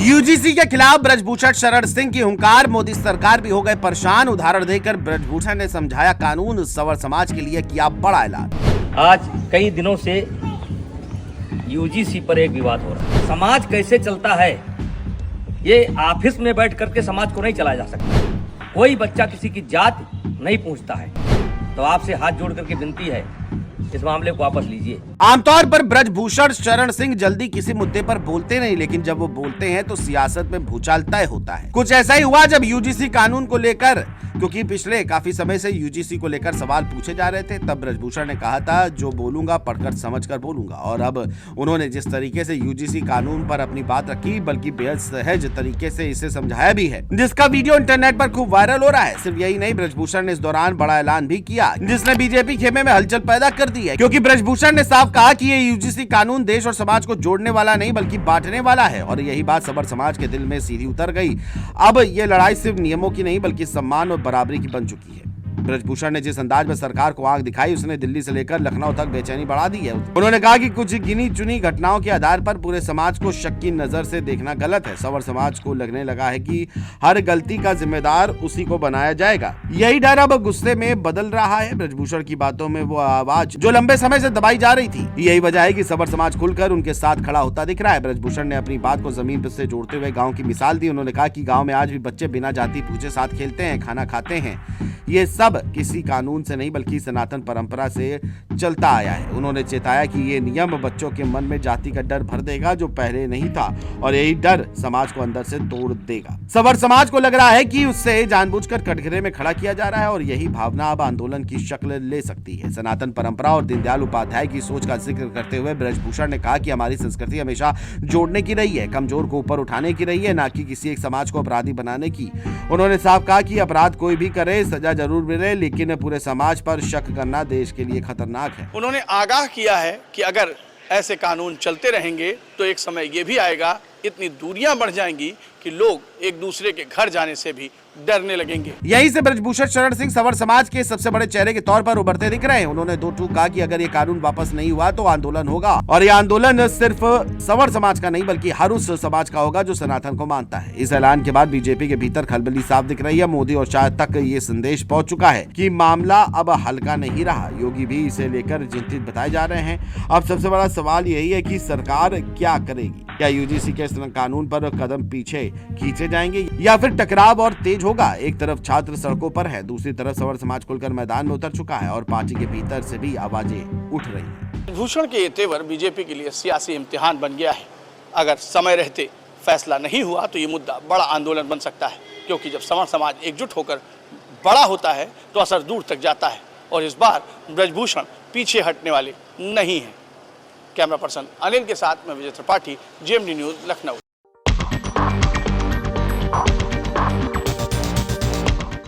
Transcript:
UGC के खिलाफ ब्रजभूषण शरण सिंह की हुंकार, मोदी सरकार भी हो गए परेशान। उदाहरण देकर ब्रजभूषण ने समझाया कानून, सवर समाज के लिए किया बड़ा ऐलान। आज कई दिनों से यूजीसी पर एक विवाद हो रहा है। समाज कैसे चलता है, ये ऑफिस में बैठ करके समाज को नहीं चलाया जा सकता। कोई बच्चा किसी की जात नहीं पूछता है। तो आपसे हाथ जोड़ करके विनती है, इस मामले को वापस लीजिए। आमतौर पर ब्रजभूषण शरण सिंह जल्दी किसी मुद्दे पर बोलते नहीं, लेकिन जब वो बोलते हैं तो सियासत में भूचाल तय होता है। कुछ ऐसा ही हुआ जब यूजीसी कानून को लेकर, क्योंकि पिछले काफी समय से यूजीसी को लेकर सवाल पूछे जा रहे थे, तब ब्रजभूषण ने कहा था जो बोलूंगा पढ़कर समझकर बोलूंगा। और अब उन्होंने जिस तरीके से यूजीसी कानून पर अपनी बात रखी, बल्कि बेहद सहज तरीके से इसे समझाया भी है, जिसका वीडियो इंटरनेट पर खूब वायरल हो रहा है। सिर्फ यही नहीं, ब्रजभूषण ने इस दौरान बड़ा ऐलान भी किया, जिसने बीजेपी खेमे में हलचल पैदा कर दी है। क्योंकि ब्रजभूषण ने साफ कहा कि ये यूजीसी कानून देश और समाज को जोड़ने वाला नहीं बल्कि बांटने वाला है। और यही बात सबर समाज के दिल में सीधी उतर गई। अब ये लड़ाई सिर्फ नियमों की नहीं बल्कि सम्मान और बराबरी की बन चुकी है। ब्रजभूषण ने जिस अंदाज में सरकार को आंख दिखाई, उसने दिल्ली से लेकर लखनऊ तक बेचैनी बढ़ा दी है। उन्होंने कहा कि कुछ गिनी चुनी घटनाओं के आधार पर पूरे समाज को शक की नजर से देखना गलत है। सवर समाज को लगने लगा है कि हर गलती का जिम्मेदार उसी को बनाया जाएगा। यही डर अब गुस्से में बदल रहा है। ब्रजभूषण की बातों में वो आवाज जो लंबे समय से दबाई जा रही थी, यही वजह है कि सवर समाज खुलकर उनके साथ खड़ा होता दिख रहा है। ब्रजभूषण ने अपनी बात को जमीन से जोड़ते हुए गाँव की मिसाल दी। उन्होंने कहा कि गाँव में आज भी बच्चे बिना जाति पूछे साथ खेलते हैं, खाना खाते हैं। ये सब किसी कानून से नहीं बल्कि सनातन परंपरा से चलता आया है। उन्होंने चेताया कि ये नियम बच्चों के मन में जाति का डर भर देगा जो पहले नहीं था, और यही डर समाज को अंदर से तोड़ देगा। सवर समाज को लग रहा है कि उससे जानबूझकर कटघरे में खड़ा किया जा रहा है, और यही भावना अब आंदोलन की शक्ल ले सकती है। सनातन परंपरा और दीनदयाल उपाध्याय की सोच का जिक्र करते हुए ब्रजभूषण ने कहा कि हमारी संस्कृति हमेशा जोड़ने की रही है, कमजोर को ऊपर उठाने की रही है, ना कि किसी एक समाज को अपराधी बनाने की। उन्होंने साफ कहा कि अपराध कोई भी करे, सजा जरूर मिले, लेकिन पूरे समाज पर शक करना देश के लिए खतरनाक है। उन्होंने आगाह किया है कि अगर ऐसे कानून चलते रहेंगे तो एक समय ये भी आएगा, इतनी दूरियां बढ़ जाएंगी कि लोग एक दूसरे के घर जाने से भी डरने लगेंगे। यहीं से ब्रजभूषण शरण सिंह सवर समाज के सबसे बड़े चेहरे के तौर पर उभरते दिख रहे हैं। उन्होंने दो टूक कहा कि अगर ये कानून वापस नहीं हुआ तो आंदोलन होगा, और ये आंदोलन सिर्फ सवर समाज का नहीं बल्कि हर उस समाज का होगा जो सनातन को मानता है। इस ऐलान के बाद बीजेपी के भीतर खलबली साफ दिख रही है। मोदी और शाह तक ये संदेश पहुंच चुका है कि मामला अब हल्का नहीं रहा। योगी भी इसे लेकर चिंतित बताए जा रहे हैं। अब सबसे बड़ा सवाल यही है कि सरकार क्या करेगी। क्या यूजीसी के कानून पर कदम पीछे खींचे जाएंगे या फिर टकराव और तेज होगा। एक तरफ छात्र सड़कों पर है, दूसरी तरफ सवर समाज खुलकर मैदान में उतर चुका है, और पार्टी के भीतर से भी आवाजें उठ रही हैं। भूषण के ये तेवर बीजेपी के लिए सियासी इम्तिहान बन गया है। अगर समय रहते फैसला नहीं हुआ तो ये मुद्दा बड़ा आंदोलन बन सकता है, क्योंकि जब सवर समाज एकजुट होकर बड़ा होता है तो असर दूर तक जाता है, और इस बार ब्रजभूषण पीछे हटने वाले नहीं है। कैमरा पर्सन अनिल के साथ मैं विजय त्रिपाठी, GMD न्यूज़, लखनऊ।